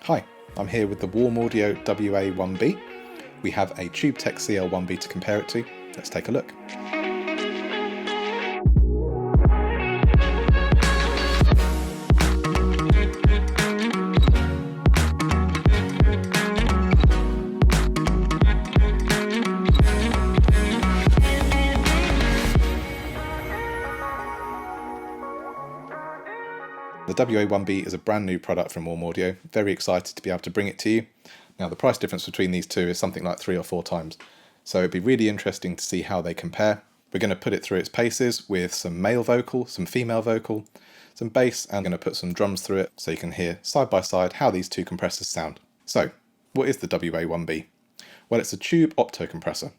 Hi, I'm here with the Warm Audio WA-1B. We have a TubeTech CL-1B to compare it to. Let's take a look. The WA-1B is a brand new product from Warm Audio. Very excited to be able to bring it to you. Now the price difference between these two is something like 3 or 4 times. So it'd be really interesting to see how they compare. We're going to put it through its paces with some male vocal, some female vocal, some bass, and I'm going to put some drums through it so you can hear side by side how these two compressors sound. So what is the WA-1B? Well, it's a tube optocompressor.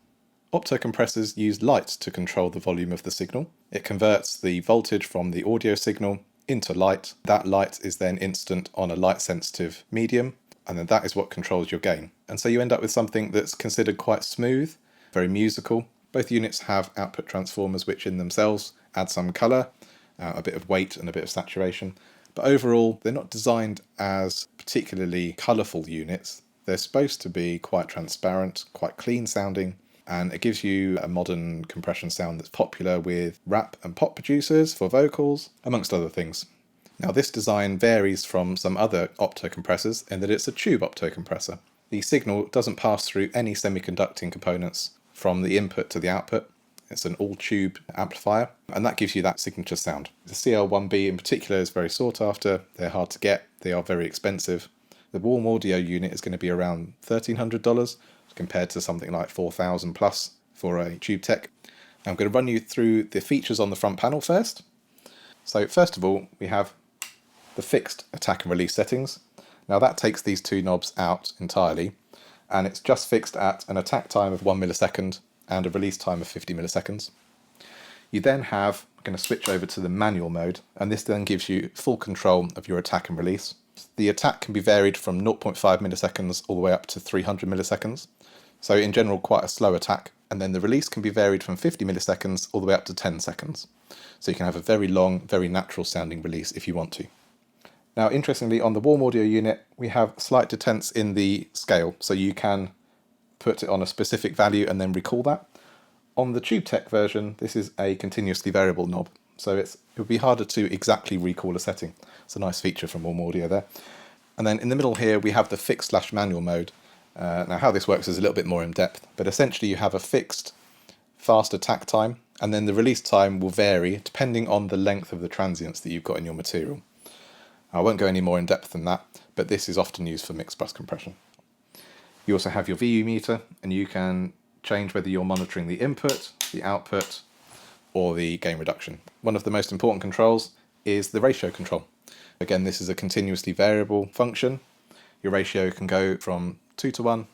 Optocompressors use light to control the volume of the signal. It converts the voltage from the audio signal into light. That light is then instant on a light sensitive medium, and then that is what controls your gain. And so you end up with something that's considered quite smooth, very musical. Both units have output transformers which in themselves add some colour, a bit of weight and a bit of saturation. But overall, they're not designed as particularly colourful units. They're supposed to be quite transparent, quite clean sounding, and it gives you a modern compression sound that's popular with rap and pop producers for vocals, amongst other things. Now this design varies from some other optocompressors in that it's a tube optocompressor. The signal doesn't pass through any semiconducting components from the input to the output. It's an all-tube amplifier, and that gives you that signature sound. The CL-1B in particular is very sought after. They're hard to get. They are very expensive. The Warm Audio unit is going to be around $1,300 compared to something like $4,000 plus for a TubeTech. I'm going to run you through the features on the front panel first. So first of all, we have the fixed attack and release settings. Now that takes these two knobs out entirely, and it's just fixed at an attack time of 1 millisecond and a release time of 50 milliseconds. You then have, I'm going to switch over to the manual mode, and this then gives you full control of your attack and release. The attack can be varied from 0.5 milliseconds all the way up to 300 milliseconds. So in general, quite a slow attack. And then the release can be varied from 50 milliseconds all the way up to 10 seconds. So you can have a very long, very natural sounding release if you want to. Now, interestingly, on the Warm Audio unit, we have slight detents in the scale. So you can put it on a specific value and then recall that. On the TubeTech version, this is a continuously variable knob. So it would be harder to exactly recall a setting. It's a nice feature from Warm Audio there. And then in the middle here, we have the fixed/manual mode. Now how this works is a little bit more in depth, but essentially you have a fixed fast attack time, and then the release time will vary depending on the length of the transients that you've got in your material. I won't go any more in depth than that, but this is often used for mixed bus compression. You also have your VU meter, and you can change whether you're monitoring the input, the output, or the gain reduction. One of the most important controls is the ratio control. Again, this is a continuously variable function. Your ratio can go from 2:1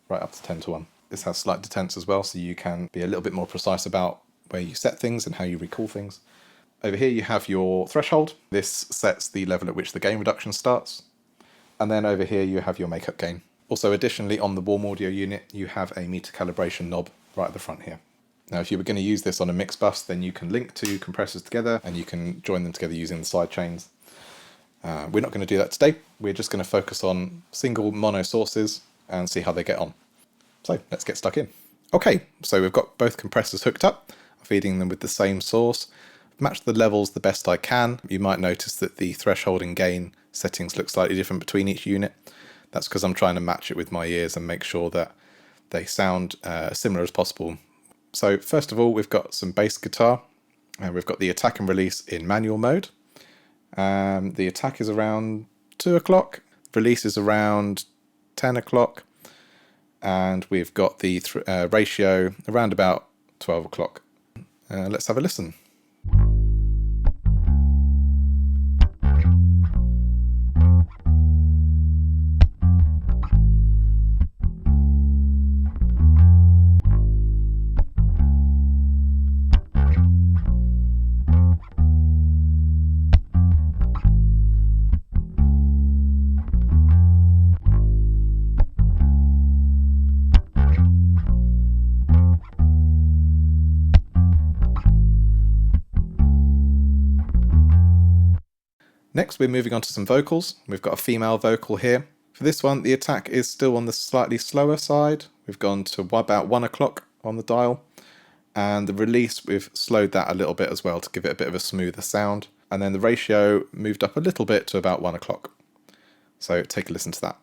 right up to 10:1. This has slight detents as well, so you can be a little bit more precise about where you set things and how you recall things. Over here you have your threshold. This sets the level at which the gain reduction starts. And then over here you have your makeup gain. Also additionally, on the Warm Audio unit you have a meter calibration knob right at the front here. Now if you were going to use this on a mix bus, then you can link two compressors together and you can join them together using the side chains. We're not going to do that today. We're just going to focus on single mono sources and see how they get on. So let's get stuck in. Okay, so we've got both compressors hooked up, feeding them with the same source. Match the levels the best I can. You might notice that the threshold and gain settings look slightly different between each unit. That's because I'm trying to match it with my ears and make sure that they sound as similar as possible. So first of all, we've got some bass guitar, and we've got the attack and release in manual mode. The attack is around 2 o'clock, release is around 10 o'clock, and we've got the ratio around about 12 o'clock. Let's have a listen. Next, we're moving on to some vocals. We've got a female vocal here. For this one, the attack is still on the slightly slower side. We've gone to about 1 o'clock on the dial. And the release, we've slowed that a little bit as well to give it a bit of a smoother sound. And then the ratio moved up a little bit to about 1 o'clock. So take a listen to that.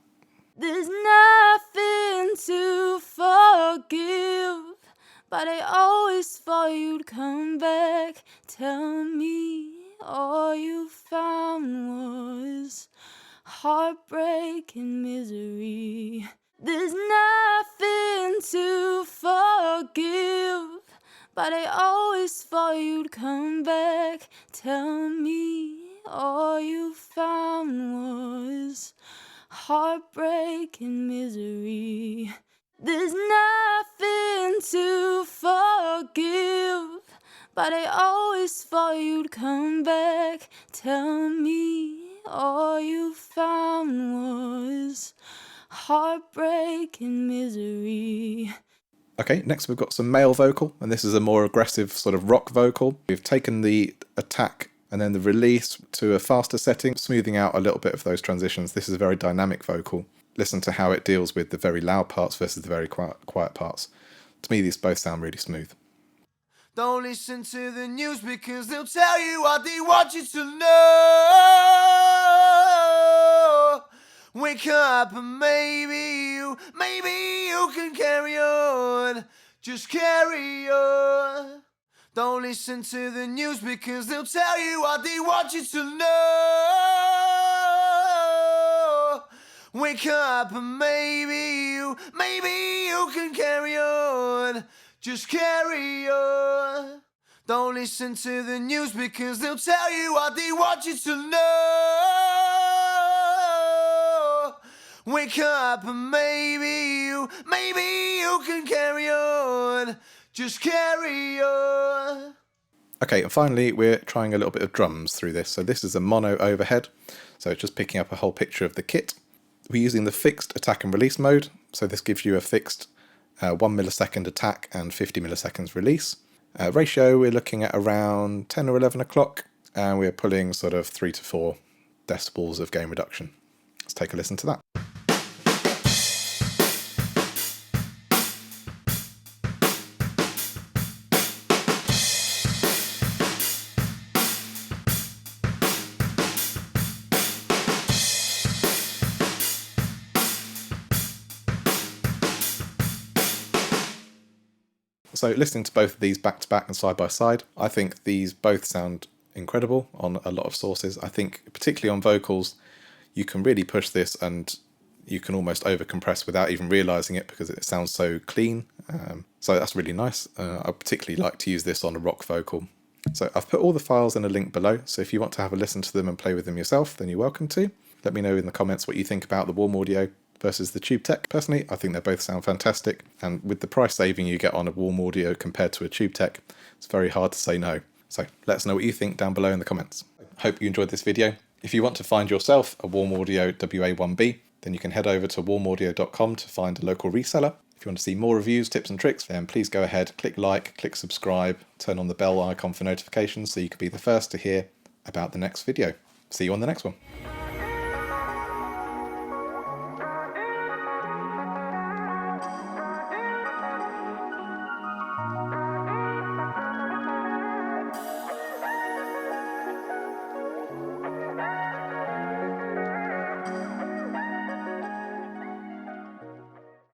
There's nothing to forgive, but I always thought you'd come back. Tell me all you found was heartbreak and misery. There's nothing to forgive, but I always thought you'd come back. Tell me all you found was heartbreak and misery. There's nothing to forgive, but I always thought you'd come back. Tell me all you found was heartbreak and misery. Okay, next we've got some male vocal, and this is a more aggressive sort of rock vocal. We've taken the attack and then the release to a faster setting, smoothing out a little bit of those transitions. This is a very dynamic vocal. Listen to how it deals with the very loud parts versus the very quiet parts. To me, these both sound really smooth. Don't listen to the news because they'll tell you what they want you to know. Wake up and maybe you can carry on. Just carry on. Don't listen to the news because they'll tell you what they want you to know. Wake up and maybe you can carry on. Just carry on. Don't listen to the news because they'll tell you what they want you to know. Wake up and maybe you can carry on. Just carry on. Okay, and finally we're trying a little bit of drums through this. So this is a mono overhead, so it's just picking up a whole picture of the kit. We're using the fixed attack and release mode, so this gives you a fixed 1 millisecond attack and 50 milliseconds release. Ratio, we're looking at around 10 or 11 o'clock, and we're pulling sort of 3 to 4 decibels of gain reduction. Let's take a listen to that. So listening to both of these back to back and side by side, I think these both sound incredible on a lot of sources. I think particularly on vocals, you can really push this and you can almost over compress without even realizing it because it sounds so clean. So that's really nice. I particularly like to use this on a rock vocal. So I've put all the files in a link below. So if you want to have a listen to them and play with them yourself, then you're welcome to. Let me know in the comments what you think about the warm audio versus the Tube Tech. Personally, I think they both sound fantastic, and with the price saving you get on a warm audio compared to a Tube Tech, it's very hard to say no. So let us know what you think down below in the comments. Hope you enjoyed this video. If you want to find yourself a warm audio WA-1B, then you can head over to warmaudio.com to find a local reseller. If you want to see more reviews, tips and tricks, then please go ahead, click like, click subscribe, turn on the bell icon for notifications so you can be the first to hear about the next video. See you on the next one.